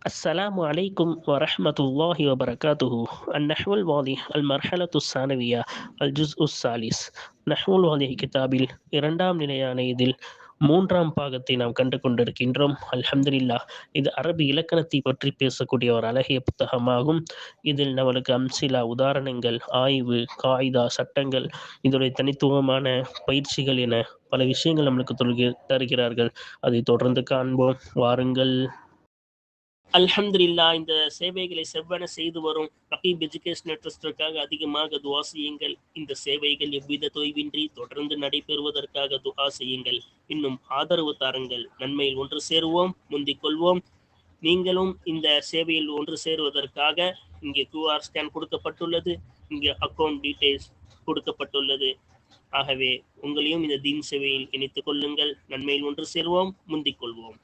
السلام عليكم ورحمة الله وبركاته. النحو الواضح المرحلة الثانوية الجزء الثالث. நஹ்வு الواضح கிதாபில் இரண்டாம் நிலையான இதில் மூன்றாம் பாகத்தை நாம் கண்டு கொண்டிருக்கின்றோம். அல்ஹம்துலில்லாஹ். இது அரபி இலக்கணத்தை பற்றி பேசக்கூடிய ஒரு அழகிய புத்தகமாகும். இதில் நம்மளுக்கு அம்சிலா உதாரணங்கள், ஆய்வு, காயிதா, சட்டங்கள், இதனுடைய தனித்துவமான பயிற்சிகள் என பல விஷயங்கள் நம்மளுக்கு தருகிறார்கள். அதை தொடர்ந்து காண்போம், வாருங்கள். அல்ஹம்துலில்லாஹ். இந்த சேவைகளை செவ்வன செய்து வரும் ரகீப் எஜுகேஷனல் ட்ரஸ்டிற்காக அதிகமாக துஆ செய்யுங்கள். இந்த சேவைகள் எவ்வித தொய்வின்றி தொடர்ந்து நடைபெறுவதற்காக துஆ செய்யுங்கள். இன்னும் ஆதரவு தாருங்கள். நன்மையில் ஒன்று சேருவோம், முந்திக் கொள்வோம். நீங்களும் இந்த சேவையில் ஒன்று சேருவதற்காக இங்கே QR ஸ்கேன் கொடுக்கப்பட்டுள்ளது, இங்கே அக்கௌண்ட் டீடைல்ஸ் கொடுக்கப்பட்டுள்ளது. ஆகவே உங்களையும் இந்த தீன் சேவையில் இணைத்துக் கொள்ளுங்கள். நன்மையில் ஒன்று சேருவோம், முந்திக் கொள்வோம்.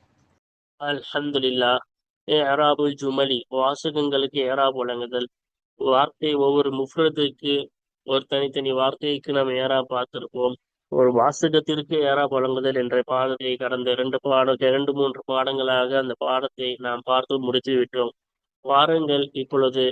அல்ஹம்துலில்லாஹ். ஏராபுல் ஜுமலி, வாசகங்களுக்கு ஏராப் வழங்குதல். வார்த்தை ஒவ்வொரு முஃப்ரதுக்கு ஒரு தனித்தனி வார்த்தைக்கு நாம் ஏராப் பார்த்திருப்போம். ஒரு வாசகத்திற்கு ஏராப் வழங்குதல் என்ற பாடத்தை கடந்த இரண்டு மூன்று பாடங்களாக அந்த பாடத்தை நாம் பார்த்து முடித்து விட்டோம். வாருங்கள், இப்பொழுது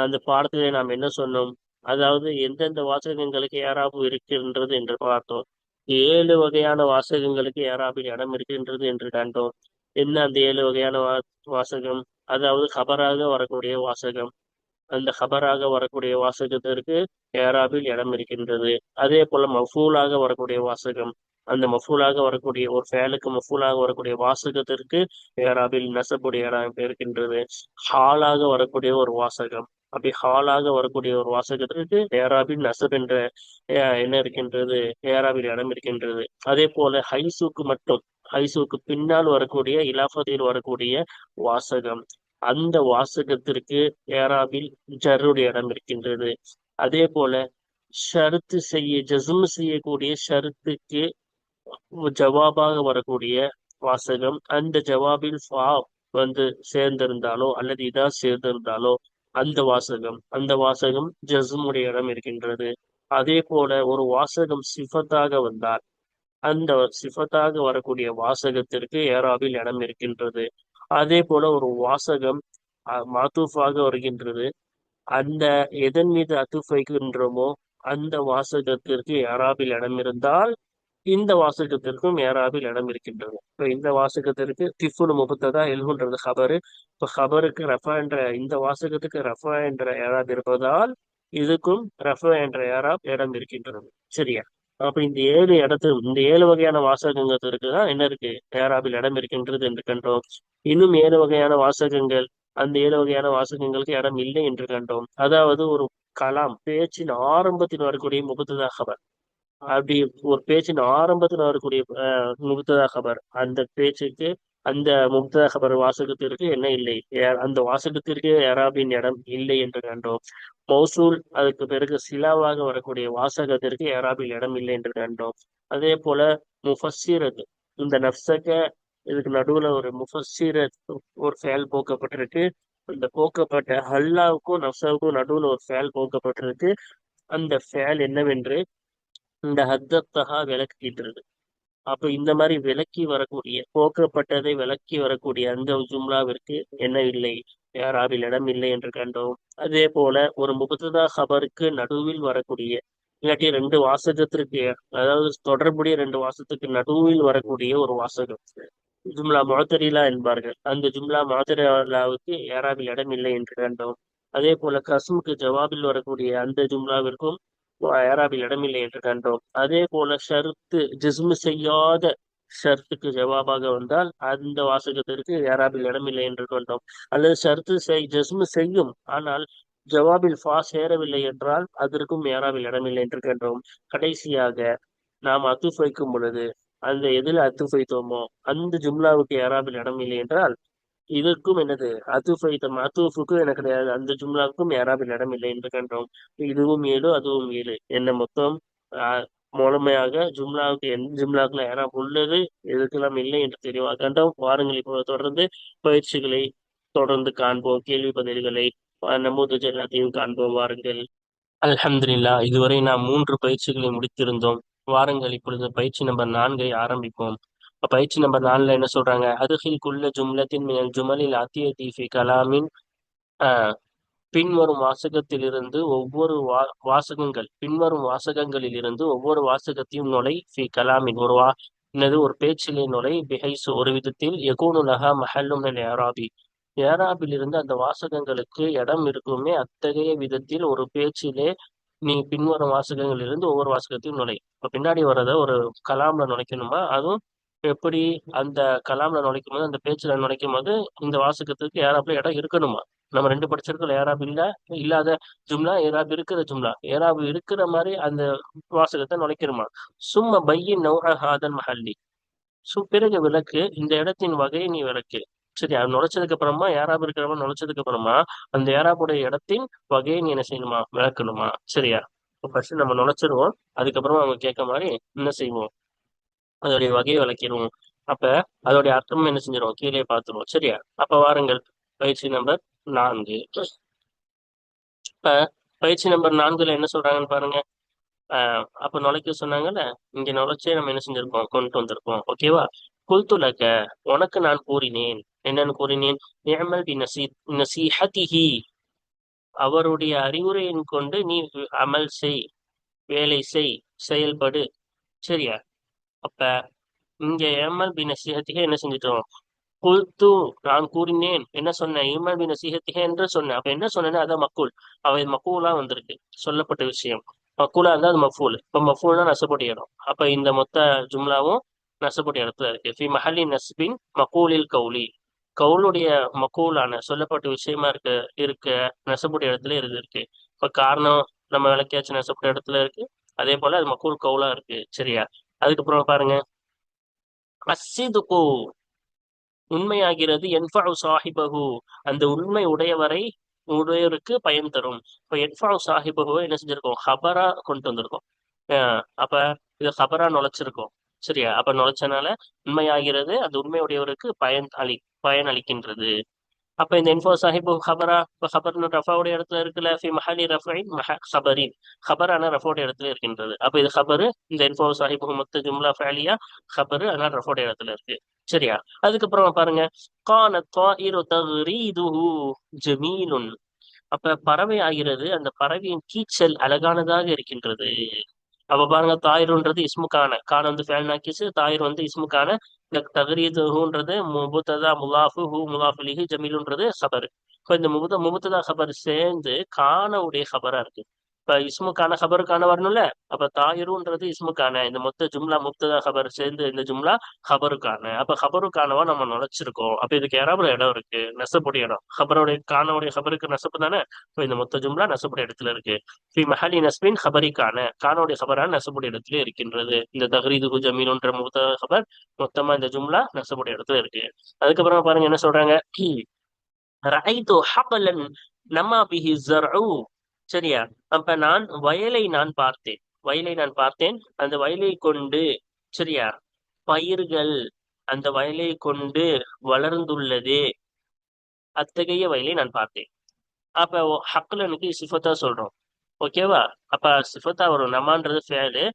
அந்த பாடத்திலே நாம் என்ன சொன்னோம், அதாவது எந்தெந்த வாசகங்களுக்கு ஏராப்பு இருக்கின்றது என்று பார்த்தோம். 7 வகையான வாசகங்களுக்கு ஏராப்பில் இடம் இருக்கின்றது என்று கண்டோம். என்ன அந்த 7 வகையான வாசகம்? அதாவது ஹபராக வரக்கூடிய வாசகம். அந்த ஹபராக வரக்கூடிய வாசகத்திற்கு ஏராபில் இடம் இருக்கின்றது. அதே போல மஃபூலாக வரக்கூடிய வாசகம், அந்த மஃபூலாக வரக்கூடிய ஒரு ஃபேலுக்கு மஃபூலாக வரக்கூடிய வாசகத்திற்கு ஏராபில் நசபுடைய இடம் இருக்கின்றது. ஹாலாக வரக்கூடிய ஒரு வாசகம், அப்படி ஹாலாக வரக்கூடிய ஒரு வாசகத்திற்கு ஏராபில் நசப் என்ற என்ன இருக்கின்றது, ஏராபில் இடம் இருக்கின்றது. அதே போல ஹைசூக்கு பின்னால் வரக்கூடிய இலாஃபத்தில் வரக்கூடிய வாசகம், அந்த வாசகத்திற்கு ஏராபில் ஜர்ருடைய இடம் இருக்கின்றது. அதே போல ஜஸ்ம் செய்யக்கூடிய ஷருத்துக்கு ஜவாபாக வரக்கூடிய வாசகம், அந்த ஜவாபில் ஃபா சேர்ந்திருந்தாலோ அல்லது இதா சேர்ந்திருந்தாலோ அந்த வாசகம் ஜஸ்முடைய இடம் இருக்கின்றது. அதே போல ஒரு வாசகம் சிஃபத்தாக வந்தால் அந்த சிஃபத்தாக வரக்கூடிய வாசகத்திற்கு ஏராபில் இடம் இருக்கின்றது. அதே போல ஒரு வாசகம் மாத்தூஃபாக வருகின்றது, அந்த எதன் மீது அத்துஃப் வைக்கின்றோமோ அந்த வாசகத்திற்கு ஏராபில் இடம் இருந்தால் இந்த வாசகத்திற்கும் ஏராபில் இடம் இருக்கின்றது. இப்போ இந்த வாசகத்திற்கு திஃபுல் முபத்ததா எல்குன்றது ஹபரு. இப்போ ஹபருக்கு ரஃபா என்ற இந்த வாசகத்துக்கு ரஃபா என்ற ஏராப் இருப்பதால் இதுக்கும் ரஃபா என்ற ஏராப் இடம் இருக்கின்றது. சரியா? அப்ப இந்த 7 வகையான வாசகங்களுக்கு தான் என்ன இருக்கு, ஏராபில் இடம் இருக்கின்றது என்று கண்டோம். இன்னும் 7 வகையான வாசகங்கள், அந்த 7 வகையான வாசகங்களுக்கு இடம் இல்லை என்று கண்டோம். அதாவது ஒரு கலாம் பேச்சின் ஆரம்பத்தில் வரக்கூடிய முபத்ததா ஹபர், அப்படி ஒரு பேச்சின் ஆரம்பத்தில் வரக்கூடிய முபத்ததா ஹபர், அந்த பேச்சுக்கு அந்த முபத்ததா ஹபர் வாசகத்திற்கு என்ன இல்லை, அந்த வாசகத்திற்கு ஏராபின் இடம் இல்லை என்று கண்டோம். மௌசூல், அதுக்கு பிறகு சிலாவாக வரக்கூடிய வாசகத்திற்கு ஏராபில் இடம் இல்லை என்று கண்டோம். அதே போல முஃபஸ்ஸிரத், இந்த நஃப்ஸக இதுக்கு நடுவுல ஒரு முஃபஸ்ஸிரத் ஒரு ஃபேல் போக்கப்பட்டிருக்கு. இந்த போக்கப்பட்ட ஹல்லாவுக்கும் நஃப்ஸாவுக்கும் நடுவுல ஒரு ஃபேல் போக்கப்பட்டிருக்கு. அந்த ஃபேல் என்னவென்று இந்த ஹத்தத்தஹா விளக்கிட்டு. அப்ப இந்த மாதிரி விளக்கி வரக்கூடிய, போக்கப்பட்டதை விளக்கி வரக்கூடிய அந்த ஜும்லாவிற்கு என்ன இல்லை, ஏராபில் இடம் இல்லை என்று கண்டோம். அதே போல ஒரு முபத்ததா ஹபருக்கு நடுவில் வரக்கூடிய, இல்லாட்டி 2 வாசகத்திற்கு, அதாவது தொடர்புடைய 2 வாசகத்துக்கு நடுவில் வரக்கூடிய ஒரு வாசகம் ஜும்லா முஅத்தரிலா என்பார்கள். அந்த ஜும்லா முஅத்தரிலாவுக்கு ஏராபில் இடம் இல்லை என்று கண்டோம். அதே போல கஸ்முக்கு ஜவாபில் வரக்கூடிய அந்த ஜும்லாவிற்கும் ஏராபில் இடமில்லை என்று கண்டோம். அதே போல ஷர்த்து ஜிஸ்மு செய்யாத ஷர்த்துக்கு ஜவாபாக வந்தால் அந்த வாசகத்திற்கு ஏராபில் இடமில்லை என்று கண்டோம். அல்லது ஷர்த்து ஜிஸ்மு செய்யும் ஆனால் ஜவாபில் ஃபா சேரவில்லை என்றால் அதற்கும் ஏராபில் இடமில்லை என்று கண்டோம். கடைசியாக நாம் அத்துஃப் வைக்கும் பொழுது அந்த எதில் அத்துஃப் வைத்தோமோ அந்த ஜும்லாவுக்கு ஏராபில் இடம் இல்லை என்றால் இதற்கும் என்னது அத்துஃபுக்கும் எனக்கு கிடையாது, அந்த ஜும்லாவுக்கும் ஏராபில் இடம் இல்லை என்று கண்டோம். இதுவும் 7, அதுவும் 7, என்ன மொத்தம் முழுமையாக ஜும்லாவுக்கு எந்த ஜும்லாவுக்குள்ள ஏராப் உள்ளது, எதுக்கெல்லாம் இல்லை என்று தெளிவாக கண்டோம். வாருங்கள், இப்போ தொடர்ந்து பயிற்சிகளை தொடர்ந்து காண்போம், கேள்வி பதில்களை நமூது எல்லாத்தையும் காண்போம். வாருங்கள். அல்ஹம்துலில்லாஹ். இதுவரை நாம் 3 பயிற்சிகளை முடித்திருந்தோம். வாருங்கள், இப்பொழுது பயிற்சி நம்பர் 4 ஆரம்பிப்போம். பயிற்சி நம்பர் 4ல என்ன சொல்றாங்க? அதுகில் குல்ல ஜும்லத்தின் மினல் ஜுமலில் ஆத்தியதி ஃபி கலாமின். பின்வரும் வாசகத்திலிருந்து ஒவ்வொரு பின்வரும் வாசகங்களில் இருந்து ஒவ்வொரு வாசகத்தையும் நுழை ஃபி கலாமின் ஒரு பேச்சிலே நுழை பிஹைசு ஒரு விதத்தில் யகூனுலஹா மஹல்லும் ஏராபி ஏராபில் இருந்து அந்த வாசகங்களுக்கு இடம் இருக்குமே அத்தகைய விதத்தில் ஒரு பேச்சிலே நீ பின்வரும் வாசகங்களிலிருந்து ஒவ்வொரு வாசகத்தையும் நுழை. இப்ப பின்னாடி வர்றத ஒரு கலாம்ல நுழைக்கணுமா, அதுவும் எப்படி அந்த கலாம்ல நுழைக்கும் போது அந்த பேச்சுல நுழைக்கும் போது இந்த வாசகத்துக்கு ஏராப்ல இடம் இருக்கணுமா? நம்ம ரெண்டு படிச்சிருக்கோம், ஏராப் இல்லாத ஜும்லா, ஏராப் இருக்கிற ஜும்லா. ஏராப் இருக்கிற மாதிரி அந்த வாசகத்தை நுழைக்கணுமா? சும்ம பையின் நௌஹாதன் மஹல்லி. பிறகு விளக்கு இந்த இடத்தின் வகையை நீ விளக்கு. சரி, அது நுழைச்சதுக்கு அப்புறமா ஏராப் இருக்கிறவன் நுழைச்சதுக்கு அப்புறமா அந்த ஏராப்புடைய இடத்தின் வகையை நீ என்ன செய்யணுமா? விளக்கணுமா? சரியா? ஃபர்ஸ்ட் நம்ம நுழைச்சிருவோம், அதுக்கப்புறமா அவங்க கேட்க மாதிரி என்ன செய்வோம்? அதோடைய வகையை விளக்கிடுவோம். அப்ப அதோடைய அர்த்தம் என்ன செஞ்சிடும்? கீழே பார்த்துருவோம். சரியா? அப்ப வாருங்கள், பயிற்சி நம்பர் 4. இப்ப பயிற்சி நம்பர் 4ல என்ன சொல்றாங்கன்னு பாருங்க. அப்ப நுழைக்க சொன்னாங்கல்ல, இங்க நுழைச்சே நம்ம என்ன செஞ்சிருக்கோம்? கொண்டு வந்திருக்கோம். ஓகேவா? குல்துலக, உனக்கு நான் கூறினேன். என்னன்னு கூறினேன்? நிஅமல் பி நசீஹதிஹி, அவருடைய அறிவுரையின் கொண்டு நீ அமல் செய், வேலை செய், செயல்படு. சரியா? அப்ப இங்க ஏமல் பி நசீஹதிஹி என்ன செஞ்சிட்டோம்? குல்து, நான் கூறினேன். என்ன சொன்னேன்? ஈமல் பி நசீஹதிஹி என்று சொன்னேன். அப்ப என்ன சொன்னேன்னா அதான் மக்கூல். அவை மக்கூலா வந்திருக்கு, சொல்லப்பட்ட விஷயம். மக்கூலா இருந்தா அது மஃபூல். இப்ப மஃபூல்னா நசபுடைய இடம். அப்ப இந்த மொத்த ஜும்லாவும் நசபுடைய இடத்துல இருக்கு. ஃபி மஹல்லி நஸ்பின் மக்கூலில் கௌலி, கவுலுடைய மக்கூலான சொல்லப்பட்ட விஷயமா இருக்க நசபுடைய இடத்துல இருக்கு. இப்ப காரணம் நம்ம விளக்கியாச்சு, நசபுடைய இடத்துல இருக்கு. அதே போல அது மக்கூல் கவுலா இருக்கு. சரியா? அதுக்கப்புறம் பாருங்க, அஸ்ஸிதுகு, உண்மையாகிறது. என்ஃபஉ சாஹிபஹு, அந்த உண்மை உடையவருக்கு பயன் தரும். இப்ப என்ஃபஉ சாஹிபஹு என்ன செஞ்சிருக்கோம்? ஹபரா கொண்டு வந்திருக்கோம். அப்ப இது ஹபரா நுழைச்சிருக்கோம். சரியா? அப்ப நுழைச்சனால உண்மையாகிறது, அந்த உண்மையுடையவருக்கு பயன் அளிக்கின்றது. அப்ப இந்த இன்ஃபோ சாஹிபு ஹபரா, இப்ப ஹபர்னு ரஃபாவுடைய இடத்துல இருக்குல்ல, ஃபி மஹலி ரஃபைன் ஹபரின், ஹபரான ரஃபோடைய இடத்துல இருக்கின்றது. அப்ப இது ஹபரு, இந்த இன்ஃபோ சாஹிபு மொத்த ஜும்லா ஃபேலியா ஹபரு, அதனால ரஃபோடைய இடத்துல இருக்கு. சரியா? அதுக்கப்புறம் பாருங்க, கான தாயிரு தக்ரீதுஹு ஜமீலுன், அப்ப பறவை ஆகிறது, அந்த பறவையின் கீச்சல் அழகானதாக இருக்கின்றது. அப்ப பாருங்க, தாயிர்ன்றது இஸ்முக்கான, கான வந்து ஃபேல் நாக்கிசு, தாயிர் வந்து இஸ்முக்கான. இந்த தகரீதுன்றது முபுத்ததா முலாஃபு, ஹூ முலாஃபுலிஹி, ஜமீலுன்றது ஹபர். இப்போ இந்த முபுத்ததா ஹபர் சேர்ந்து கானவுடைய ஹபரா இருக்கு. இப்ப இஸ்முக்கான ஹபருக்கான வரணும்ல. அப்ப தாயிருன்றது இஸ்முக்கான, இந்த மொத்த ஜும்லா முப்ததா ஹபர் சேர்ந்து இந்த ஜும்லா ஹபருக்கான. அப்ப ஹபருக்கானவா நம்ம நுழைச்சிருக்கோம். அப்ப இதுக்கு யாராவது இடம் இருக்கு, நெசப்புடைய இடம். ஹபருடைய கானவுடைய ஹபருக்கு நெசப்பு தானே. இப்போ இந்த மொத்த ஜும்லா நெசப்புடைய இடத்துல இருக்கு. ஃபி மஹலி நஸ்பின் ஹபரிக்கான, கானோடைய ஹபரான நசபுடைய இடத்துல இருக்கின்றது. இந்த தஹ்ரீதுஹு ஜமீலுன்ற முத ஹபர் மொத்தமா இந்த ஜும்லா நசபுடைய இடத்துல இருக்கு. அதுக்கப்புறமா பாருங்க என்ன சொல்றாங்க, ரஐது ஹக்லன் நமா பிஹி ஸர்உ. சரியா? அப்ப வயலை நான் பார்த்தேன், அந்த வயலை கொண்டு. சரியா? பயிர்கள் அந்த வயலை கொண்டு வளர்ந்துள்ளதே, அத்தகைய வயலை நான் பார்த்தேன். அப்ப ஹக்லனுக்கு சிஃபத்தா சொல்றோம். ஓகேவா? அப்ப சிஃபத்தா வரும். நமான்றது ஃபேலு,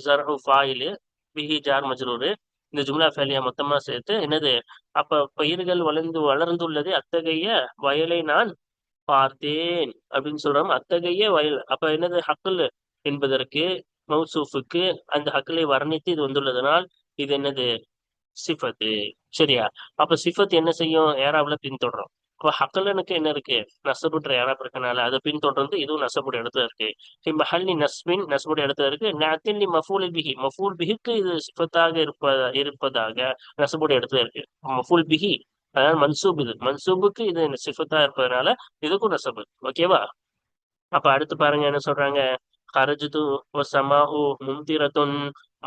ஜர்ஹு ஃபாயிலு, பிஹி ஜார் மஜ்ரூரு. இந்த ஜும்லா ஃபேலியா மொத்தமா சேர்த்து என்னது? அப்ப பயிர்கள் வளர்ந்துள்ளது, அத்தகைய வயலை நான் பார்த்தேன் அப்படின்னு சொல்றோம். அத்தகைய வயல், அப்ப என்னது? ஹக்குல் என்பதற்கு மௌசூஃபுக்கு அந்த ஹக்களை வர்ணித்து இது வந்துள்ளதனால் இது என்னது? சிஃபத்து. சரியா? அப்ப சிஃபத் என்ன செய்யும்? ஏராப்ல பின்தொடரும். அப்ப ஹக்கலனுக்கு என்ன இருக்கு? நசபுன்ற ஏராப் இருக்கனால அதை பின்தொடர்ந்து இதுவும் நசபுடைய இடத்துல இருக்கு. மஹல்லி நஸ்பின், நசபுடைய இடத்துல இருக்கு. நாத்தின் மஃபூல் பிஹி, மஃபூல் பிஹிக்கு இது சிஃபத்தாக இருப்பதாக நசபுடைய இடத்துல இருக்கு. மஃபூல் பிஹி அதாவது மன்சூப், இது மன்சூபுக்கு இது சிஃபத்தா இருப்பதனால இதுக்கும் நசபு. ஓகேவா? அப்ப அடுத்து பாருங்க என்ன சொல்றாங்க, கரஜுது சமாஹு மும்திரத்துன்,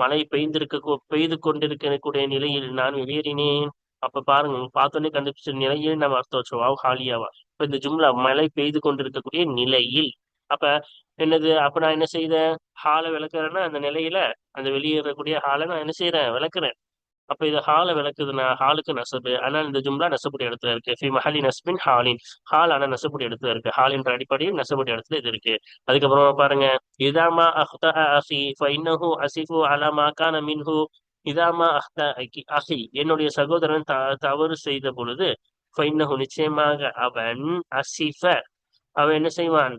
மழை பெய்து கொண்டிருக்கக்கூடிய நிலையில் நான் வெளியேறினேன். அப்ப பாருங்க, பார்த்தோன்னே கண்டுபிடிச்ச நிலையில் நம்ம அர்த்தம் வச்சோம், வாவ் ஹாலியாவா. இப்ப இந்த ஜும்லா மழை பெய்து கொண்டிருக்கக்கூடிய நிலையில், அப்ப என்னது? அப்ப நான் என்ன செய்தேன்? ஹாலை விளக்குறேன்னா அந்த நிலையில, அந்த வெளியேறக்கூடிய ஹாலை நான் என்ன செய்யறேன்? விளக்குறேன். அப்ப இது ஹாலை விளக்குதுன்னா ஹாலுக்கு நசபு, ஆனால் இந்த ஜும்லா நசபுடைய இடத்துல இருக்கு. ஃபி மஹலி நஸ்பின் ஹாலின், ஹால் ஆனா நசபுடைய இடத்துல இருக்கு. ஹாலின்ற அடிப்படையில் நசபுடைய இடத்துல இது இருக்கு. அதுக்கப்புறமா பாருங்க, இதாமா அஹ்தஅ அஹி ஃபஇன்னஹு அஸிஃபு அலா மா கான மின்ஹு இதாமா அஹி என்னுடைய சகோதரன் தவறு செய்த பொழுது ஃபைன்னஹு நிச்சயமாக அவன் அசிஃப அவன் என்ன செய்வான்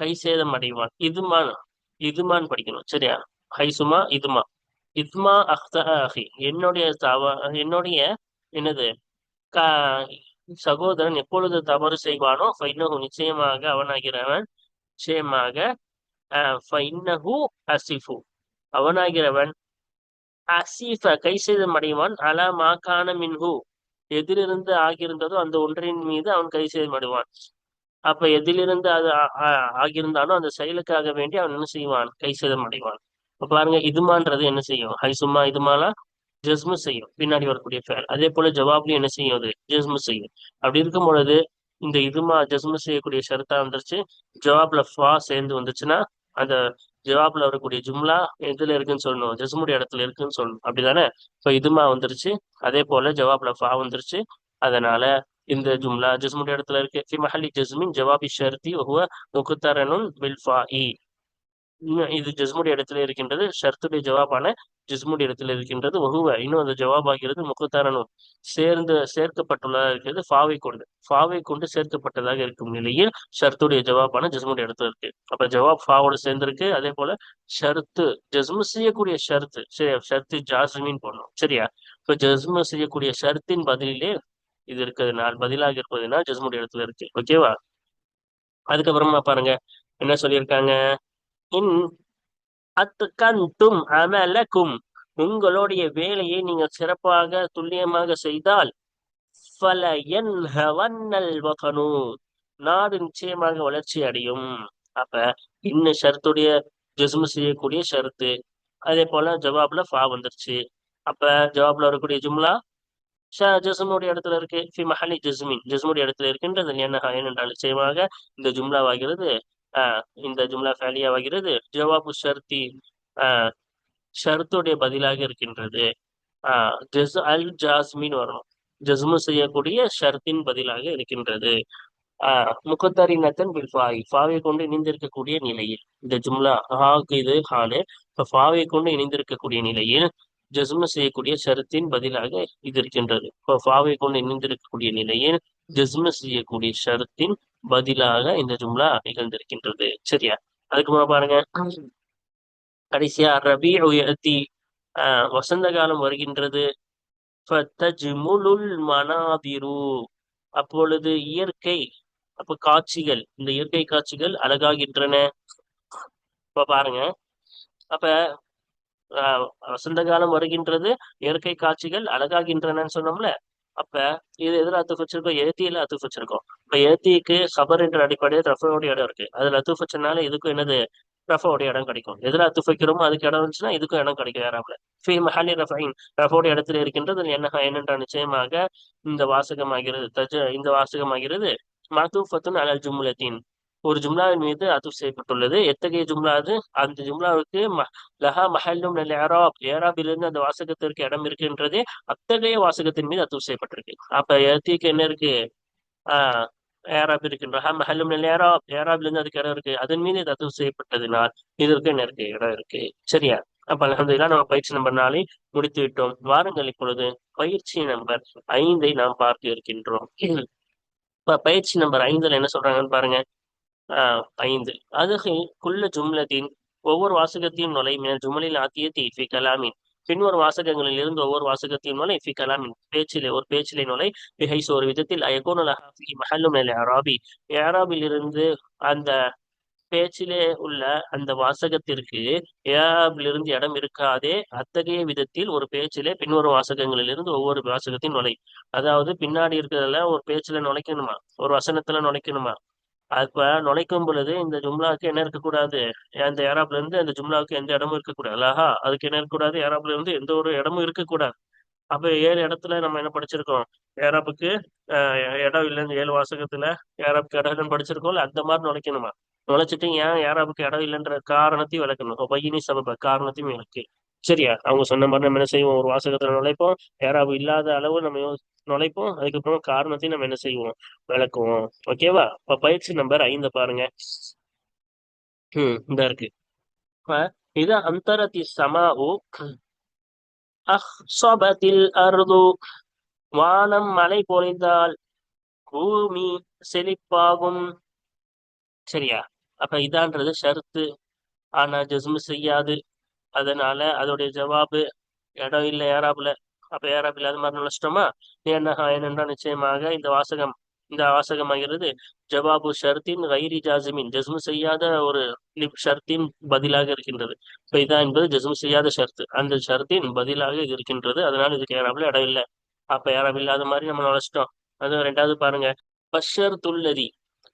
கை சேதம் அடைவான். இதுமான் இதுமான் படிக்கணும் சரியா? ஹைசுமா இதுமா இத்மா அஹி என்னுடைய என்னது க சகோதரன் எப்பொழுது தவறு செய்வானோ ஃபைன்னஹு நிச்சயமாக அவனாகிறவன் நிச்சயமாக ஃபைன்னஹு அசிஃபு அவனாகிறவன் அசீஃப கை சேதம் அடைவான் அலா மாகான மின்ஹு எதிலிருந்து ஆகியிருந்ததோ அந்த ஒன்றின் மீது அவன் கை சேதம் அடைவான். அப்ப எதிலிருந்து அது ஆகியிருந்தாலும் அந்த செயலுக்காக வேண்டி அவன் என்ன செய்வான் கை சேதம் அடைவான். இப்ப பாருங்க இதுமான்றது என்ன செய்யும் ஹைசுமா இதுமாலா ஜஸ்மு செய்யும் பின்னாடி வரக்கூடிய ஃபேல். அதே போல ஜவாப்லயும் என்ன செய்யும் அது ஜஸ்மு செய்யும். அப்படி இருக்கும் பொழுது இந்த இதுமா ஜஸ்மு செய்யக்கூடிய ஷரத்தா வந்துருச்சு. ஜவாப்ல ஃபா சேர்ந்து வந்துச்சுன்னா அந்த ஜவாப்ல வரக்கூடிய ஜும்லா எதுல இருக்குன்னு சொல்லணும் ஜஸ்முடைய இடத்துல இருக்குன்னு சொல்லணும் அப்படிதானே? இப்ப இதுமா வந்துருச்சு. அதே போல ஜவாப்ல ஃபா வந்துருச்சு. அதனால இந்த ஜும்லா ஜஸ்முடைய இடத்துல இருக்கு. ஃபி மஹல்லி ஜஸ்மின் ஜவாபி ஷர்தி வஹுவ முக்தரனுன் பில் ஃபாஇ. இது ஜஸ்முடைய இடத்துல இருக்கின்றது. ஷர்த்துடைய ஜவாபான ஜிஸ்முடைய இடத்துல இருக்கின்றது. வஹுவ இன்னும் அந்த ஜவாப் ஆகிறது முக்தரனுன் சேர்க்கப்பட்டுள்ளதாக இருக்கிறது. ஃபாவை கொண்டு சேர்க்கப்பட்டதாக இருக்கும் நிலையில் ஷர்த்துடைய ஜவாபான ஜஸ்முடைய இடத்துல இருக்கு. அப்ப ஜவாப் ஃபாவோட சேர்ந்திருக்கு. அதே போல ஷர்த்து ஜஸ்மு செய்யக்கூடிய ஷர்த்து சரி ஷர்த்து ஜாஸ்மின் போடணும் சரியா? இப்ப ஜஸ்மு செய்யக்கூடிய ஷர்த்தின் பதிலே இது இருக்கிறதுனால் பதிலாக இருப்பதுனால் ஜஸ்முடைய இடத்துல இருக்கு. ஓகேவா? அதுக்கப்புறமா பாருங்க என்ன சொல்லியிருக்காங்க. இன் அத்கன்தும் அமலக்கும் உங்களுடைய வேலையை நீங்க சிறப்பாக துல்லியமாக செய்தால் ஃபலயன்ஹவன்னல் வதனு நாடு நிச்சயமாக வளர்ச்சி அடையும். அப்ப இன்னும் ஷரத்துடைய ஜஸ்மு செய்யக்கூடிய ஷரத்து. அதே போல ஜவாப்ல ஃபா வந்துருச்சு. அப்ப ஜவாப்ல வரக்கூடிய ஜும்லா ஜஸ்முடைய இடத்துல இருக்கு. ஃபி மஹலி ஜஸ்மின் ஜஸ்முடைய இடத்துல இருக்கின்றது. ஏனென்றால் நிச்சயமாக இந்த ஜும்லாவாகிறது இந்த ஜும்லா ஃபேலியாவாகிறது ஜவாபு ஷர்த்தி ஷர்த்துடைய பதிலாக இருக்கின்றது. ஜஸ் அல் ஜாஸ்மின் வரும். ஜஸ்மு செய்யக்கூடிய ஷர்த்தின் பதிலாக இருக்கின்றது. முகத்தரினத்தன் பில் ஃபாய் ஃபாவை கொண்டு இணைந்திருக்கக்கூடிய நிலையில் இந்த ஜும்லா ஹாக்கு இது ஹாலு. இப்ப ஃபாவை கொண்டு இணைந்திருக்கக்கூடிய நிலையில் ஜஸ்மு செய்யக்கூடிய ஷரத்தின் பதிலாக இது இருக்கின்றது. இப்போ ஃபாவை கொண்டு இணைந்திருக்கக்கூடிய நிலையில் ஜஸ்மு செய்யக்கூடிய ஷரத்தின் பதிலாக இந்த ஜும்லா நிகழ்ந்திருக்கின்றது சரியா? அதுக்கு பாருங்க கடைசியா ரபி யஅதி வசந்த காலம் வருகின்றது. ஃபதஜ்முலுல் மனாதிரு அப்பொழுது இயற்கை அப்ப காட்சிகள் இந்த இயற்கை காட்சிகள் அழகாகின்றன. இப்ப பாருங்க அப்ப வசந்த காலம் வருகின்றது இயற்கை காட்சிகள் அழகாகின்றனன்னு சொன்னோம்ல. அப்ப இது எதுல அத்துஃப் வச்சிருக்கோம் ஏத்தியில அத்துஃப் வச்சிருக்கோம். இப்ப ஏத்திக்கு சபர் என்ற அடிப்படையில் ரஃபோடைய இடம் இருக்கு. அதுல அத்துஃப் வச்சனால இதுக்கும் என்னது ரஃபோடைய இடம் கிடைக்கும். எதுல அத்துஃப் வைக்கிறோமோ அதுக்கு இடம் இருந்துச்சுன்னா இதுக்கும் இடம் கிடைக்கும். யாராப்ல ஃபி மஹல்லி ரஃபைன் ரஃபோடைய இடத்துல இருக்கின்றது. என்னென்ற நிச்சயமாக இந்த வாசகமாகிறது மஅதூஃபத்துன் அலல் ஜும்லத்தின் ஒரு ஜும்லாவின் மீது அத்துஃப் செய்யப்பட்டுள்ளது. எத்தகைய ஜும்லா அது? அந்த ஜும்லாவுக்கு லஹா மஹல்லும் ஏராபிலிருந்து அந்த வாசகத்திற்கு இடம் இருக்கின்றதே அத்தகைய வாசகத்தின் மீது அத்துஃப் செய்யப்பட்டிருக்கு. அப்ப எத்திக்கு என்ன இருக்கு? ஏராப் இருக்கின்ற மஹல்லும் ஏராப்ல இருந்து அதுக்கு இடம் இருக்கு. அதன் மீது இது அத்துஃப் செய்யப்பட்டதுனால் இதற்கு என்ன இருக்கு இடம் இருக்கு சரியா? அப்ப அல்ஹம்துலில்லாஹ் நம்ம பயிற்சி நம்பர் 4 முடித்து விட்டோம். வாருங்கள் இப்பொழுது பயிற்சி நம்பர் 5 நாம் பார்க்க இருக்கின்றோம். இப்ப பயிற்சி நம்பர் 5ல என்ன சொல்றாங்கன்னு பாருங்க. 5 அதுகை குள்ள ஜும்லத்தின் ஒவ்வொரு வாசகத்தையும் நுழை மினல் ஜுமலில் ஆத்தியத்தி ஃபி கலாமின் பின்வரும் வாசகங்களில் இருந்து ஒவ்வொரு வாசகத்தையும் நுழை ஃபி கலாமின் ஒரு பேச்சிலே நுழை பிஹைஸ் ஒரு விதத்தில் அயகோனு லஹா ஃபி மஹல்லும் மினல் இஅராபி இஅராபில் இருந்து அந்த பேச்சிலே உள்ள அந்த வாசகத்திற்கு இருந்து இடம் இருக்காதே அத்தகைய விதத்தில் ஒரு பேச்சிலே பின்வரும் வாசகங்களிலிருந்து ஒவ்வொரு வாசகத்தையும் நுழை. அதாவது பின்னாடி இருக்கிறதுல ஒரு பேச்சுல நுழைக்கணுமா ஒரு வசனத்துல நுழைக்கணுமா? அப்ப நுழைக்கும் பொழுது இந்த ஜும்லாவுக்கு என்ன இருக்கக்கூடாது? அந்த ஏராப்ல இருந்து அந்த ஜும்லாவுக்கு எந்த இடமும் இருக்கக்கூடாது. அழகா அதுக்கு என்ன இருக்கக்கூடாது? ஏராப்ல இருந்து எந்த ஒரு இடமும் இருக்கக்கூடாது. அப்ப 7 இடத்துல நம்ம என்ன படிச்சிருக்கோம்? ஏராப்புக்கு இடம் இல்லைன்னு 7 வாசகத்துல ஏராப்புக்கு இடம் இல்லைன்னு படிச்சிருக்கோம்ல. அந்த மாதிரி நுழைக்கணுமா? நுழைச்சிட்டு ஏன் ஏராப்புக்கு இடம் இல்லைன்ற காரணத்தையும் விளக்கணும். பையினி சபப காரணத்தையும் விளக்கு சரியா? அவங்க சொன்ன மாதிரி நம்ம என்ன செய்வோம்? ஒரு வாசகத்துல நுழைப்போம். ஏராபு இல்லாத அளவு நம்ம நுழைப்போம். அதுக்கப்புறம் காரணத்தையும் நம்ம என்ன செய்வோம்? விளக்குவோம். ஓகேவா? இப்ப பயிற்சி நம்பர் 5 பாருங்க. இந்த இருக்கு. இது அந்தரத்தி சமாவு அஹ்ஸபத்தில் அர்து, வானம் மழை பொழிந்தால் பூமி செழிப்பாகும். சரியா? அப்ப இதான்றது ஷர்த்து, ஆனா ஜஸ்மு செய்யாது. அதனால அதோடைய ஜவாபு இடம் இல்லை ஏராப்ல. அப்ப ஏராப் இல்லாத மாதிரி நினைச்சிட்டோமா? ஏன்னா ஏனென்றால் நிச்சயமாக இந்த வாசகமாகிறது ஜவாபு ஷர்த்தின் கைரி ஜாசிமின், ஜஸ்மு செய்யாத ஒரு ஷர்த்தின் பதிலாக இருக்கின்றது. இப்ப இதா என்பது ஜஸ்மு செய்யாத ஷர்த்து, அந்த ஷர்த்தின் பதிலாக இது இருக்கின்றது. அதனால இதுக்கு ஏராப்ல இடம் இல்லை. அப்ப ஏராப் இல்லாத மாதிரி நம்ம நினைச்சிட்டோம். அது ரெண்டாவது பாருங்க. பஷர் துல்லதி,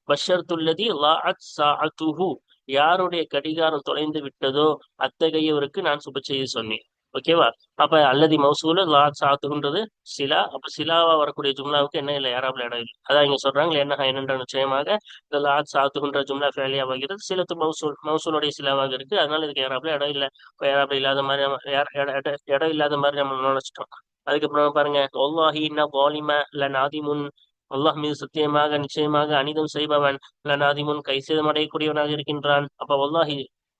பஷர் துல்லதி லாஅத் சாஅத்துஹு, யாருடைய கடிகாரம் தொலைந்து விட்டதோ அத்தகையவருக்கு நான் சுப செய்தி சொன்னேன். ஓகேவா? அப்ப அல்லதி மௌசூல லா சாத்துன்றது சிலா. அப்ப சிலாவா வரக்கூடிய ஜும்லாவுக்கு என்ன இல்லை, யாராப்ல இடம் இல்லை. அதான் இங்க சொல்றாங்க என்ன என்னென்ற நிச்சயமாக இந்த லா சாத்துன்ற ஜும்லா ஃபேலியாவாகிறது, சிலத்து மௌசூலுடைய சிலாவாக இருக்கு. அதனால இதுக்கு யாராப்ல இடம் இல்லை. இப்ப யாராப்ல இல்லாத மாதிரி நம்ம இடம் இல்லாத மாதிரி நம்ம நினைச்சிட்டோம். அதுக்கப்புறம் பாருங்க, ஒல்லாஹி இன்ன வாலிம ல நாதிமுன், அல்லாஹ் மீது சத்தியமாக நிச்சயமாக அனிதம் செய்பவன் லநாதிமுன் கைசேதமடையக்கூடியவனாக இருக்கின்றான். அப்ப வல்லாஹி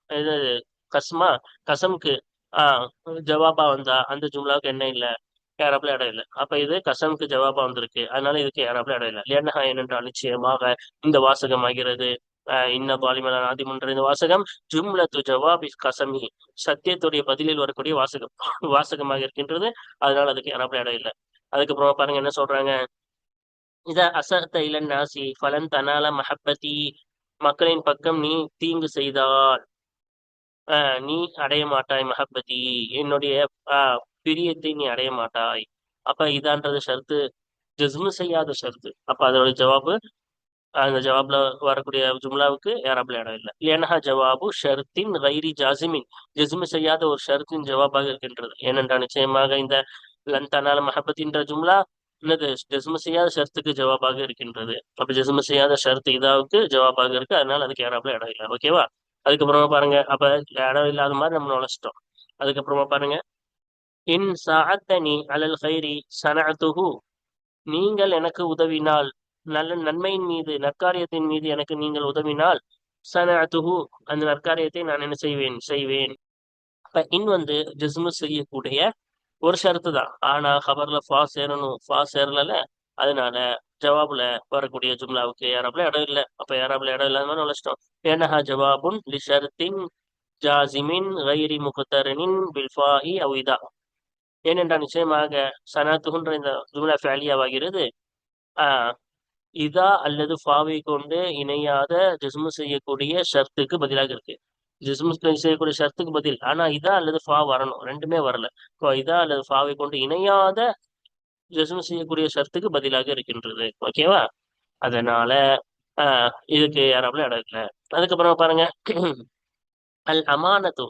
இது கஸ்மா, கசம்க்கு ஜவாபா வந்தா அந்த ஜும்லாவுக்கு என்ன இல்ல, ஏராப்ல இடம் இல்லை. அப்ப இது கசம்க்கு ஜவாபா வந்திருக்கு, அதனால இதுக்கு ஏராப்ல இடம் இல்லை. லியன்னஹா ஏனென்றால் நிச்சயமாக இந்த வாசகம் ஆகிறது இன்ன பாலிமல நாதிமுன்ற இந்த வாசகம் ஜும்லத்து ஜவாபி கசமி, சத்தியத்துடைய பதிலில் வரக்கூடிய வாசகமாக இருக்கின்றது. அதனால அதுக்கு ஏராப்ல இடம் இல்லை. அதுக்கப்புறமா பாருங்க என்ன சொல்றாங்க. இதா அசத்த இலன் நாசி ஃபலன் தனால மஹப்பதி, மக்களின் பக்கம் நீ தீங்கு செய்தால் நீ அடைய மாட்டாய் மஹப்பதி, என்னுடைய பிரியத்தை நீ அடைய மாட்டாய். அப்ப இதான்றது ஷர்த்து, ஜஸ்மு செய்யாத ஷர்த்து. அப்ப அதோட ஜவாபு அந்த ஜவாப்ல வரக்கூடிய ஜும்லாவுக்கு ஏராப்ல இடம் இல்லை. ஏன்னா ஜவாபு ஷர்த்தின் கைரி ஜாசிமின், ஜஸ்மு செய்யாத ஒரு ஷர்த்தின் ஜவாபாக இருக்கின்றது. ஏனென்றால் நிச்சயமாக இந்த லன் தனால மஹப்பத்தின்ற ஜும்லா என்னது, ஜஸ்மு செய்யாத ஷர்த்துக்கு ஜவாபாக இருக்கின்றது. அப்ப ஜஸ்மு செய்யாத ஷர்த்து இதாவுக்கு ஜவாபாக இருக்கு. அதனால அதுக்கு ஏராப்ல இடம் இல்லை. ஓகேவா? அதுக்கப்புறமா பாருங்க, அப்ப இடம் இல்லாத மாதிரி நம்ம நுழைச்சிட்டோம். அதுக்கப்புறமா பாருங்க, இன் சாஅத்தனி அலல் கைரி சனஅத்துஹு, நீங்கள் எனக்கு உதவினால், நல்ல நன்மையின் மீது நற்காரியத்தின் மீது எனக்கு நீங்கள் உதவினால் சனஅத்துஹு, அந்த நற்காரியத்தை நான் என்ன செய்வேன். அப்ப இன் ஜஸ்மு செய்யக்கூடிய ஒரு ஷரத்து தான், ஆனா ஹபர்ல ஃபா சேரணும், ஃபா சேரல. அதனால ஜவாப்ல வரக்கூடிய ஜும்லாவுக்கு ஏராப்ல இடம் இல்லை. அப்ப ஏராப்ல இடம் இல்லாத மாதிரி நுழைச்சிட்டோம். ஏன்னா ஜவாபுன் லி ஷர்த்தின் ஜாசிமின் கைரி முகத்தரனின் பில்ஃபாஹி அவிதா, ஏனென்றால் நிச்சயமாக சனத்துகுன்ற இந்த ஜும்லா ஃபேலியாவாகிறது ஆஹ் இதா அல்லது ஃபாவை கொண்டு இணையாத ஜிஸ்மு செய்யக்கூடிய ஷர்த்துக்கு பதிலாக இருக்கு. ஜிஸ்மு செய்யக்கூடிய ஷர்த்துக்கு பதில், ஆனா இதா அல்லது ஃபா வரணும், ரெண்டுமே வரல. இப்போ இதா அல்லது ஃபாவை கொண்டு இணையாத ஜிஸ்மு செய்யக்கூடிய ஷர்த்துக்கு பதிலாக இருக்கின்றது. ஓகேவா? அதனால இதுக்கு யாராவது இடம் இல்லை. அதுக்கப்புறம் பாருங்க, அல் அமானத்து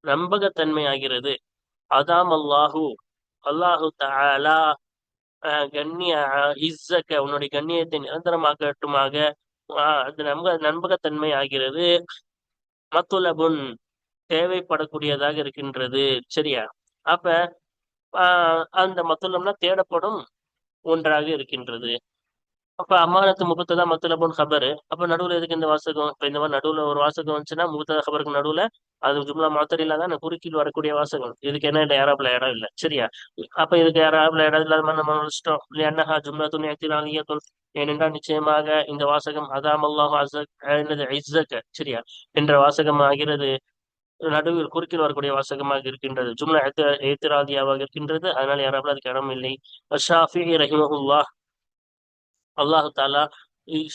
நம்பகத்தன்மை ஆகிறது. அதாம் அல்லாஹு, அல்லாஹு தஆலா கண்ணிய இஸ்ஸக்க, உன்னுடைய கண்ணியத்தை நிரந்தரமாக்கட்டுமாக. அது நம்பகத்தன்மை ஆகிறது. மத்துலபுன் தேவைப்படக்கூடியதாக இருக்கின்றது. சரியா? அப்ப அந்த மத்துலம்னா தேடப்படும் ஒன்றாக இருக்கின்றது. அப்ப அமானத்து முகத்ததா மத்துலபுன் ஹபரு. அப்ப நடுவுல எதுக்கு இந்த வாசகம்? இப்ப இந்த மாதிரி நடுவுல ஒரு வாசகம் வந்துச்சுன்னா முகத்ததா ஹபருக்கு நடுவுல அது ஜும்லா மாத்திரம் தான் குறுக்கீழ் வரக்கூடிய வாசகம். இதுக்கு என்ன ஏராப்ல இடம் இல்லை. சரியா? அப்ப இதுக்கு ஏராப்ல இடம் இல்லாத மாதிரி நம்ம நினைச்சிட்டோம். என்னஹா ஜும்லா துணி அத்திராலியத்துல், ஏனென்றால் நிச்சயமாக இந்த வாசகம் அதாம் அல்லாஹு என்னது இஸ்ஸக, சரியா, என்ற வாசகம் ஆகிறது நடுவில் குறுக்கில் வரக்கூடிய வாசகமாக இருக்கின்றது. ஜும்லா ஏத்திராதியாவாக இருக்கின்றது. அதனால யாராவது அதுக்கு இடம் இல்லை. ஷாஃபி ரஹிமஹுல்லாஹ், அல்லாஹு தாலா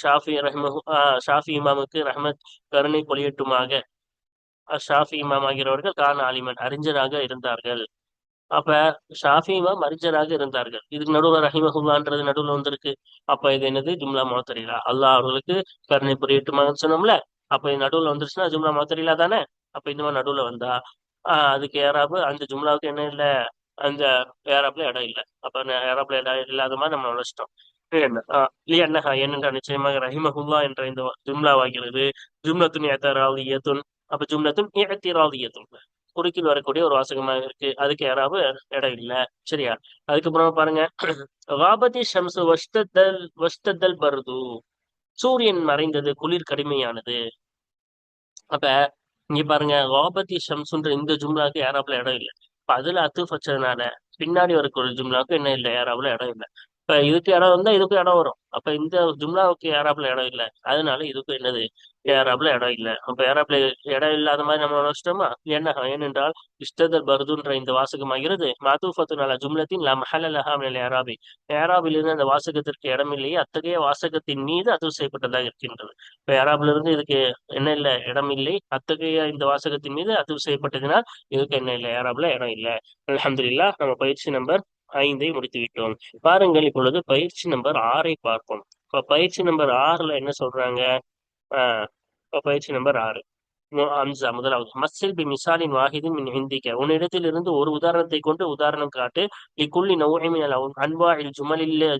ஷாஃபி ரஹ்மஹு ஷாஃபி இமாமுக்கு ரஹ்மத் கருணை பொழியட்டுமாக. ஷாஃபி இமாம் ஆகிறவர்கள் கான் ஆலிமன் அறிஞராக இருந்தார்கள். அப்ப ஷாஃபி இமாம் அறிஞராக இருந்தார்கள். இதுக்கு நடுவுல ரஹிமஹுல்லான்றது நடுவுல வந்திருக்கு. அப்ப இது என்னது, ஜும்லா முஅத்தரிலா. அல்லாஹ் அவர்களுக்கு கருணை புரியட்டுமான்னு சொன்னோம்ல. அப்ப இது நடுவுல வந்துருச்சுன்னா ஜும்லா முஅத்தரிலா தானே. அப்ப இந்த மாதிரி நடுவுல வந்தா அதுக்கு ஏராபு, அந்த ஜும்லாவுக்கு என்ன இல்லை, அந்த ஏராப்ல இடம் இல்லை. அப்ப ஏராப்ல இடம் இல்லாத மாதிரி நம்ம நுழைச்சிட்டோம். என்னஹா ஏனென்றால் நிச்சயமாக ரஹிமஹுல்லா என்ற இந்த ஜும்லாவாகிறது ஜும்லத்துன் இஅ்திராதியத்துன். அப்ப ஜும்லத்துன் இஅ்திராதியத்துன் குறுக்கில் வரக்கூடிய ஒரு வாசகமாக இருக்கு. அதுக்கு யாராவது இடம் இல்லை. சரியா? அதுக்கப்புறமா பாருங்க, வாபதி ஷம்சு வஷ்தத்தல் பர்து, சூரியன் மறைந்தது, குளிர் கடுமையானது. அப்ப இங்க பாருங்க, கோபத்தி ஷம்சுன்ற இந்த ஜும்லாக்கு ஏராப்ல இடம் இல்லை. இப்ப அதுல அத்துஃப் வச்சதுனால பின்னாடி வரக்கூடிய ஜும்லாவுக்கு என்ன இல்லை, ஏராப்ல இடம் இல்லை. இப்ப இதுக்கு இடம் வந்தா இதுக்கும் இடம் வரும். அப்ப இந்த ஜும்லாவுக்கு ஏராப்ல இடம் இல்லை, அதனால இதுக்கும் என்னது, ஏராப்ல இடம் இல்லை. அப்ப ஏராப்ல இடம் இல்லாத மாதிரி நம்ம நினைச்சிட்டோமா. ஏனென்றால் இஷ்டதல் பர்துன்ற இந்த வாசகமாகிறது மாதூஃபத்துன் அலா ஜும்லத்தின் லா மஹல்ல லஹா மினல் ஏராபி. ஏராபிலிருந்து அந்த வாசகத்திற்கு இடமில்லையே, அத்தகைய வாசகத்தின் மீது அது செய்யப்பட்டதாக இருக்கின்றது. இப்ப ஏராப்ல இருந்து இதுக்கு என்ன இல்லை, இடம் இல்லை. அத்தகைய இந்த வாசகத்தின் மீது அது செய்யப்பட்டதினால் இதுக்கு என்ன இல்லை, ஏராப்ல இடம் இல்லை. அல்ஹம்துலில்லாஹ், நம்ம பயிற்சி நம்பர் 5 முடித்து விட்டோம். பாருங்கள், இப்பொழுது பயிற்சி நம்பர் 6 பார்ப்போம். இப்ப பயிற்சி நம்பர் 6ல என்ன சொல்றாங்க? ஆஹ் இப்ப பயிற்சி நம்பர் 6, அம்சா முதலாவது, மஸ்ஸில் பி மிசாலின் வாஹிதின் மின் இந்திக்க, உன்னிடத்திலிருந்து ஒரு உதாரணத்தை கொண்டு உதாரணம் காட்டு. லிக்குல்லி நௌஇ மினல் அன்வாஇல்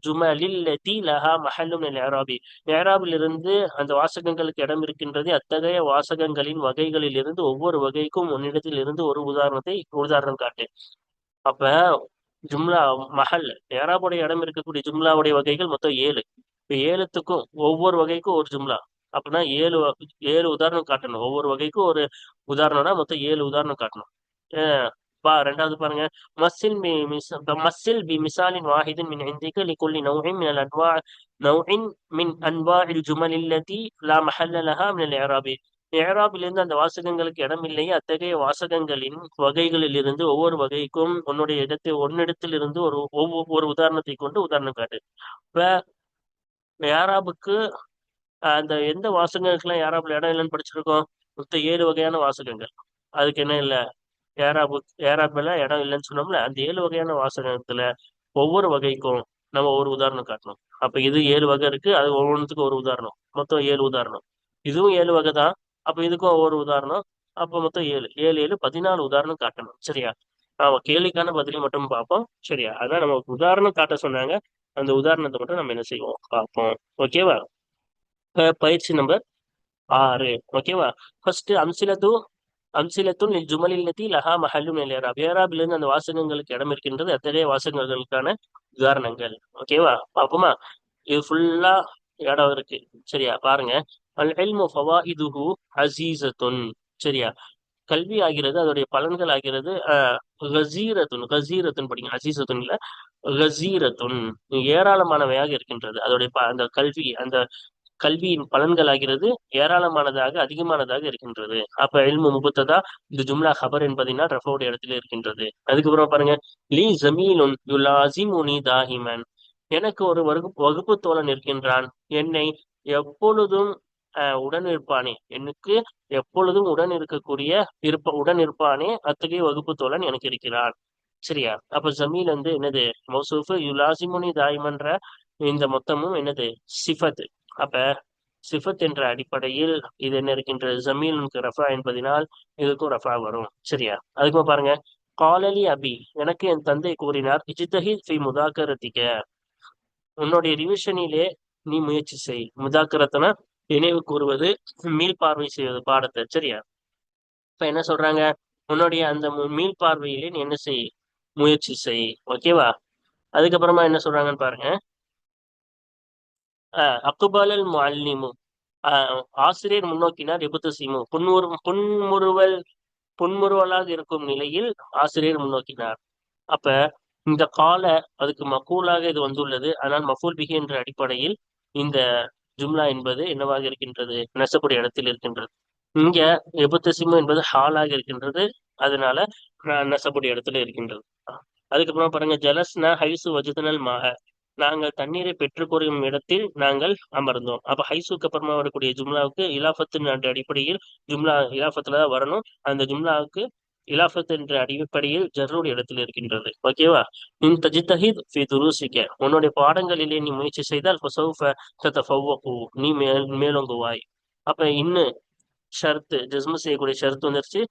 ஜுமலில்லதி லஹா மஹல்லு மினல் இஅராபி. இஅராபிலிருந்து அந்த வாசகங்களுக்கு இடம் இருக்கின்றது. அத்தகைய வாசகங்களின் வகைகளில் இருந்து ஒவ்வொரு வகைக்கும் உன்னிடத்தில் இருந்து ஒரு உதாரணம் காட்டு. அப்ப ஜும்லா மஹல், இஅராபுடைய இடம் இருக்கக்கூடிய ஜும்லாவுடைய வகைகள் மொத்தம் 7. இப்ப ஏழுத்துக்கும் ஒவ்வொரு வகைக்கும் ஒரு ஜும்லா. அப்படின்னா 7 உதாரணம் காட்டணும். ஒவ்வொரு வகைக்கும் ஒரு உதாரணம்னா மொத்தம் 7 உதாரணம் காட்டணும். ரெண்டாவது பாருங்க, மஸ்ஸில் பி மிசாலின் வாஹிதின் மின் இந்திக லிகுல்லி நௌஇன் மினல் அன்வா நௌஇன் மின் அன்வாஇல் ஜுமலில்லதி லா மஹல்ல லஹா மினல் இஅராபி. இஅராபிலிருந்து அந்த வாசகங்களுக்கு இடம் இல்லையே, அத்தகைய வாசகங்களின் வகைகளில் இருந்து ஒவ்வொரு வகைக்கும் ஒன்னிடத்தில் இருந்து ஒரு உதாரணத்தை கொண்டு உதாரணம் காட்டு. இப்ப யாராபுக்கு அந்த எந்த வாசகங்களுக்கெல்லாம் யாராப்ல இடம் இல்லைன்னு படிச்சிருக்கோம்? மொத்தம் 7 வகையான வாசகங்கள். அதுக்கு என்ன இல்லை, ஏராபு ஏராப்ல இடம் இல்லைன்னு சொன்னோம்ல. அந்த 7 வகையான வாசகத்துல ஒவ்வொரு வகைக்கும் நம்ம ஒரு உதாரணம் காட்டணும். அப்ப இது 7 வகை இருக்கு, அது ஒவ்வொன்றுத்துக்கும் ஒரு உதாரணம், மொத்தம் 7 உதாரணம். இதுவும் 7 வகை தான், அப்ப இதுக்கும் ஒவ்வொரு உதாரணம். அப்ப மொத்தம் 7 7 7 14 உதாரணம் காட்டணும். சரியா? நாம கேள்விக்கான பதிலை மட்டும் பார்ப்போம். சரியா? அதான் நம்ம உதாரணம் காட்ட சொன்னாங்க. அந்த உதாரணத்தை மட்டும் நம்ம என்ன செய்வோம், பார்ப்போம். ஓகேவா? பயிற்சி நம்பர் 6. ஓகேவா? ஃபர்ஸ்ட் அம்சிலத்துன் ஜுமலில்லதி லஹா மஹல்லு மினல் இஅராப். இஅராபிலிருந்து அந்த வாசகங்களுக்கு இடம் இருக்கின்றது. அத்தகைய வாசகங்களுக்கான உதாரணங்கள். ஓகேவா? பாப்போமா? இது ஃபுல்லா இடம் இருக்கு. சரியா? பாருங்க, அல் இல்மு ஃபவாயிதுஹு அசீசத்துன். சரியா? கல்வி ஆகிறது, அதோடைய பலன்கள் ஆகிறது கசீரத்துன். கசீரத்துன் படிங்க, அசீசத்துன் இல்ல, கசீரத்துன், ஏராளமானவையாக இருக்கின்றது. அதோடைய அந்த கல்வியின் பலன்கள் ஆகிறது ஏராளமானதாக, அதிகமானதாக இருக்கின்றது. அப்ப இல்மு முபத்ததா, இந்த ஜும்லா ஹபர் என்பதனால் ரஃபோடைய இடத்துல இருக்கின்றது. அதுக்கப்புறம் பாருங்க, லீ ஜமீலுன் யுலாசிமுனி தாஹிமன். எனக்கு ஒரு வகுப்பு தோழன் இருக்கின்றான், என்னை எப்பொழுதும் உடன் இருப்பானே, எனக்கு எப்பொழுதும் உடன் இருப்பானே, அத்தகைய வகுப்பு தோழன் எனக்கு இருக்கிறான். சரியா? அப்ப ஜமீல் வந்து என்னது, மௌசூஃபு. யுலாசிமுனி தாயிமன்ற இந்த மொத்தமும் என்னது, சிஃபத். அப்ப சிஃபத் என்ற அடிப்படையில் இது என்ன இருக்கின்றது, ஜமீலுக்கு ரஃபா என்பதனால் இதுக்கும் ரஃபா வரும். சரியா? அதுக்கும் பாருங்க, காலலி அபி, எனக்கு என் தந்தை கூறினார், இஜ்தஹித் ஃபி முதாக்கரத்திக, உன்னுடைய ரிவிஷனிலே நீ முயற்சி செய். முதாக்கரத்தனா நினைவு கூறுவது, மீள் பார்வை செய்வது பாடத்தை. சரியா? இப்ப என்ன சொல்றாங்க, உன்னுடைய அந்த மீள் பார்வையிலே நீ என்ன செய், முயற்சி செய். ஓகேவா? அதுக்கப்புறமா என்ன சொல்றாங்கன்னு பாருங்க, அக்குபாலல் முஅல்லிமு, ஆசிரியர் முன்னோக்கினார். எபுத்தசிமு, புன்முறுவலாக இருக்கும் நிலையில் ஆசிரியர் முன்னோக்கினார். அப்ப இந்த கால அதுக்கு மக்கூலாக இது வந்துள்ளது. ஆனால் மஃபூல் பிஹி என்ற அடிப்படையில் இந்த ஜும்லா என்பது என்னவாக இருக்கின்றது, நெசக்கூடிய இடத்தில் இருக்கின்றது. இங்க எபுத்தசிமு என்பது ஹாலாக இருக்கின்றது, அதனால நெசக்கூடிய இடத்துல இருக்கின்றது. அதுக்கப்புறம் பாருங்க, ஜலஸ்னா ஹைசு வஜுதனல் மாக, நாங்கள் தண்ணீரை பெற்றுக்கொள்ளும் இடத்தில் நாங்கள் அமர்ந்தோம். அப்ப ஹைசுக்கு அப்புறமா வரக்கூடிய ஜும்லாவுக்கு இலாஃபத்தின் அடிப்படையில் ஜும்லா இலாஃபத்துல தான் வரணும். அந்த ஜும்லாவுக்கு இலாஃபத் என்ற அடிப்படையில் ஜர்ருடைய இடத்தில் இருக்கின்றது. ஓகேவா? இன் தஜ்தஹித் ஃபி துருசிக்க, உன்னுடைய பாடங்களிலே நீ முயற்சி செய்தால் ஃபஸௌஃப ததஃபவ்வகு, நீ மேலோங்குவாய். அப்ப இன்னும் ஷர்த்து, ஜஸ்மு செய்யக்கூடிய ஷர்த்து வந்துருச்சு.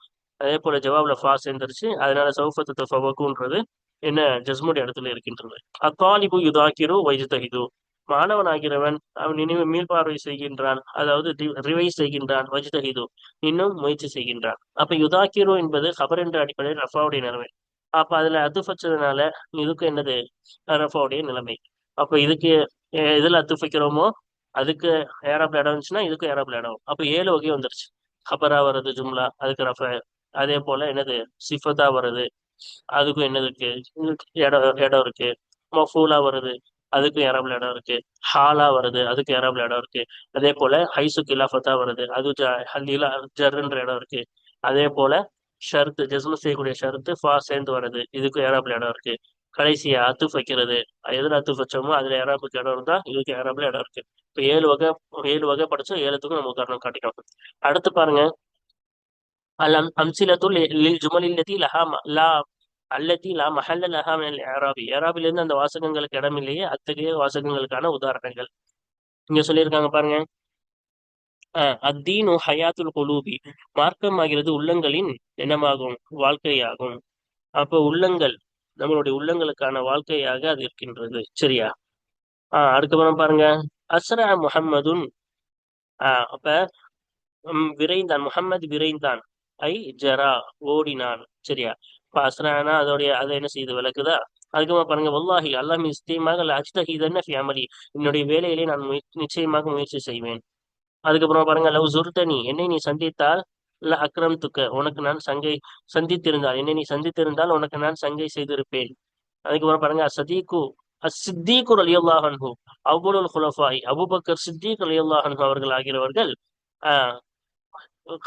அதே போல ஜவாப்ல ஃபா சேர்ந்துருச்சு. அதனால சௌஃப ததஃபவ்வகுன்றது என்ன, ஜஸ்முடைய இடத்துல இருக்கின்றது. அத்தாலிபு யுதாக்கிரு வைஜ்தஹிது, மாணவன் ஆகிறவன் அவன் நினைவு மீள்பார்வை செய்கின்றான், அதாவது ரிவைஸ் செய்கின்றான். வஜ்தஹிது, இன்னும் முயற்சி செய்கின்றான். அப்ப யுதாக்கிரு என்பது ஹபர் என்ற அடிப்படையில் ரஃபாவுடைய நிலைமை. அப்ப அதுல அத்துஃப் வச்சதுனால இதுக்கு என்னது, ரஃபாவுடைய நிலைமை. அப்ப இதுக்கு எதுல அத்துஃப் வைக்கிறோமோ அதுக்கு ஏராப்ல இடம் இருந்துச்சுன்னா இதுக்கும் ஏராப்ல இடம். அப்ப 7 வகை வந்துருச்சு. ஹபரா வருது ஜும்லா, அதுக்கு ரஃப. அதே போல என்னது சிஃபத்தா வருது, அதுக்கும் என்னது இருக்கு, இடம் இருக்கு. மஃபூலா வருது, அதுக்கும் இரபுல இடம் இருக்கு. ஹாலா வருது, அதுக்கு இரபுல இடம் இருக்கு. அதே போல ஹைசு கிலாஃபத்தா வருது, அது ஹல்லிலா ஜர்ன்ற இடம் இருக்கு. அதே போல ஷர்த்து ஜஸ்மு செய்யக்கூடிய ஷர்த்து ஃபா சேர்ந்து வருது, இதுக்கும் இரபுல இடம் இருக்கு. கடைசியா அத்துஃப் வைக்கிறது, எதுல அத்துஃப் வச்சோமோ அதுல இறாபுக்கு இடம் இருந்தா இதுக்கு இறாபுல இடம் இருக்கு. இப்ப 7 வகை படிச்சா 7த்துக்கும் நம்ம உதாரணம் காட்டிக்கணும். அடுத்து பாருங்க. அம்சிலத்துல் லில் ஜுமலில் லதி லஹா லா அல்லதி லா மஹல்ல லஹா மினல் இஅராபி. இஅராபிலிருந்து அந்த வாசகங்களுக்கு இடமில்லையே அத்தகைய வாசகங்களுக்கான உதாரணங்கள் இங்க சொல்லியிருக்காங்க பாருங்க. அத்தீனு ஹயாத்துல் குலூபி. மார்க்கம் ஆகிறது உள்ளங்களின் என்னமாகும், வாழ்க்கையாகும். அப்போ உள்ளங்கள், நம்மளுடைய உள்ளங்களுக்கான வாழ்க்கையாக அது இருக்கின்றது. சரியா? அதுக்கப்புறம் பாருங்க. அஸ்ரா முஹம்மதுன். அப்ப விரைந்தான், முஹம்மது விரைந்தான். ஐ ஜரா, ஓடினான். சரியா? இப்ப அஸ்ரானா அதோடைய அதை என்ன செய்து விளக்குதா. அதுக்கப்புறம் பாருங்க. வல்லாஹி அல்லாஹ் நிச்சயமாக அஜ்தஹிதன்ன ஃபி அமலி. என்னுடைய வேலையிலே நான் நிச்சயமாக முயற்சி செய்வேன். அதுக்கப்புறம் பாருங்க. லவ் ஜுர்தனி, என்னை நீ சந்தித்தால் இல்ல அக்ரம் துக்க, உனக்கு நான் சந்தித்திருந்தால், என்னை நீ சந்தித்திருந்தால் உனக்கு நான் சங்கை செய்திருப்பேன். அதுக்கப்புறம் பாருங்க. அசதீக்கு அஸ்ஸித்தீக்கு ரலியல்லாஹு அன்ஹு அவ்வளவு குலஃபாய், அபூபக்கர் சித்திக் ரலியல்லாஹு அன்ஹு அவர்கள் ஆகிறவர்கள் ஆஹ்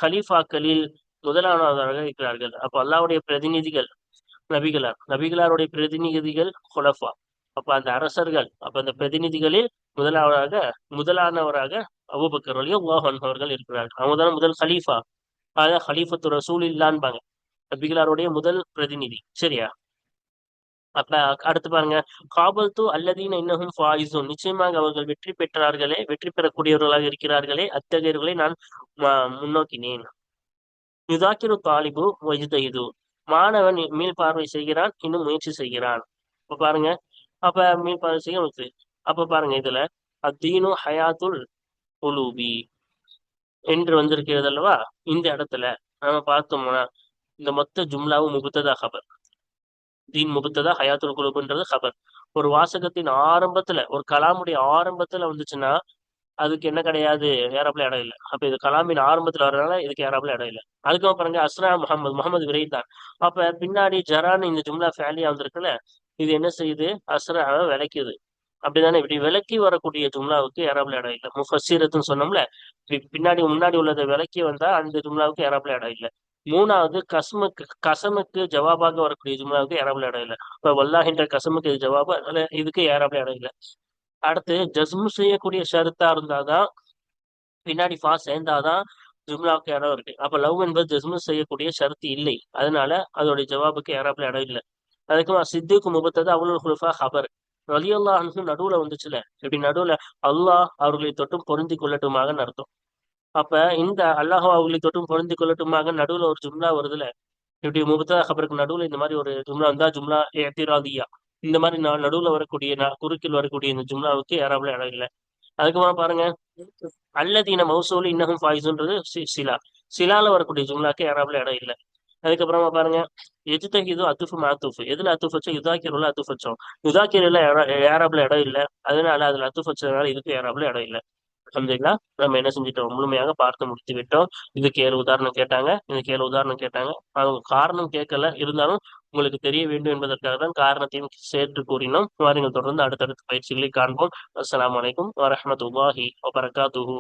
கலீஃபாக்களில் முதலானவராக இருக்கிறார்கள். அப்ப அல்லாஹ்வுடைய பிரதிநிதிகள் நபிகளாருடைய பிரதிநிதிகள் குலஃபா. அப்ப அந்த அரசர்கள், அப்ப அந்த பிரதிநிதிகளில் முதலானவராக அபூபக்கர் ரலியல்லாஹு அன்ஹு அவர்கள் இருக்கிறார்கள். அவங்க தான் முதல் கலீஃபா. அதான் ஹலீஃபத்து ரசூலில்லான்பாங்க, நபிகளாருடைய முதல் பிரதிநிதி. சரியா? அப்ப அடுத்து பாருங்க. காபல் தூ அல்லதீன இன்னஹும் ஃபாயிசூன். நிச்சயமாக அவர்கள் வெற்றி பெற்றார்களே, வெற்றி பெறக்கூடியவர்களாக இருக்கிறார்களே, அத்தகையவர்களை நான் முன்னோக்கினேன். யுதாக்கிரு தாலிபு வஜ்தஹிது. மாணவன் மீள் பார்வை செய்கிறான், இன்னும் முயற்சி செய்கிறான். அப்ப பாருங்க. அப்ப மீள் பார்வை செய்ய முயற்சி. அப்ப பாருங்க. இதுல அத்தீனு ஹயாத்துல் உலூபி என்று வந்திருக்கிறது அல்லவா. இந்த இடத்துல நாம பார்த்தோம்னா இந்த மொத்த ஜும்லாவும் முபத்ததா ஹபர். தீன் முபத்ததா, ஹயாத்துல் குலூப்ன்றது ஹபர். ஒரு வாசகத்தின் ஆரம்பத்துல, ஒரு கலாமுடைய ஆரம்பத்துல வந்துச்சுன்னா அதுக்கு என்ன கிடையாது, ஏறாப்புல இடம் இல்லை. அப்ப இது கலாமின் ஆரம்பத்துல வர்றதுனால இதுக்கு ஏறாப்புல இடம் இல்லை. அதுக்கப்புறம் பாருங்க. அஸ்ரா முகமது, முகமது விரைந்தான். அப்ப பின்னாடி ஜரான்னு இந்த ஜும்லா ஃபேலியா வந்திருக்குல்ல, இது என்ன செய்யுது, அஸ்ராவை விளக்குது. அப்படிதானே? இப்படி விளக்கி வரக்கூடிய ஜும்லாவுக்கு ஏறாப்புல இடம் இல்லை. முஃபஸ்ஸிரத்துன்னு சொன்னோம்ல, பின்னாடி முன்னாடி உள்ளதை விளக்கி வந்தா அந்த ஜும்லாவுக்கு ஏறாப்புல இடம் இல்லை. மூணாவது கசமுக்கு ஜவாபாக வரக்கூடிய ஜும்லாவுக்கு ஏறாப்புல இடம் இல்லை. இப்ப வல்லாஹின்ற கசமுக்கு இது ஜவாபா, இதுக்கு ஏறாப்புல இடம் இல்லை. அடுத்து ஜஸ்மு செய்யக்கூடிய ஷருத்தா இருந்தாதான், பின்னாடி ஃபா சேர்ந்தாதான் ஜும்லாவுக்கு இடம் இருக்கு. அப்ப லவ் என்பது ஜஸ்மு செய்யக்கூடிய ஷரத்து இல்லை, அதனால அதோடைய ஜவாபுக்கு ஏறாப்புல இடம் இல்லை. அதுக்கு சித்திக்கு முபத்தது அவ்வளவு குலுஃபா ஹபர். ரலியல்லாஹு அன்ஹு நடுவுல வந்துச்சுல, இப்படி நடுவுல அல்லாஹ் அவர்களை தொட்டும் பொருந்தி கொள்ளட்டுமாக அர்த்தம். அப்ப இந்த அல்லாஹ் அவர்களை தொட்டும் பொருந்தி கொள்ளட்டுமாக நடுவுல ஒரு ஜும்லா வருதுல, இப்படி முபத்ததா ஹபருக்கு நடுவுல இந்த மாதிரி ஒரு ஜும்லா வந்தா ஜும்லா ஏத்திராதியா. இந்த மாதிரி நடுவுல வரக்கூடிய குறுக்கில் வரக்கூடிய இந்த ஜும்லாவுக்கு ஏறாப்புல இடம் இல்லை. அதுக்கப்புறம் பாருங்க. அல்லதீன மௌசூல் இன்னஹும் ஃபாயிசுன்றது சிலா. சிலால வரக்கூடிய ஜும்லாக்கு ஏறாப்புல இடம் இல்லை. அதுக்கப்புறமா பாருங்க. எஜ்தஹிது அத்துஃபு மாத்துஃபு. எதுல அத்துஃப் வச்சோம், யுதாக்கிருல அத்துஃப் வச்சோம். யுதாக்கிருல ஏறாப்புல இடம் இல்லை, அதனால அதுல அத்துஃப் வச்சதுனால இதுக்கு ஏறாப்புல இடம் இல்லை. அல்ஹம்துலில்லாஹ். நம்ம என்ன செஞ்சிட்டோம், முழுமையாக பார்த்து முடித்து விட்டோம். இதுக்கு 7 உதாரணம் கேட்டாங்க, இதுக்கு 7 உதாரணம் கேட்டாங்க. அவங்க காரணம் கேட்கல, இருந்தாலும் உங்களுக்கு தெரிய வேண்டும் என்பதற்காக தான் காரணத்தையும் சேர்த்து கூறினோம். வாருங்கள் தொடர்ந்து அடுத்தடுத்த பயிற்சிகளை காண்போம். அஸ்ஸலாமு அலைக்கும் வரஹ்மத்துல்லாஹி வபரகாத்துஹு.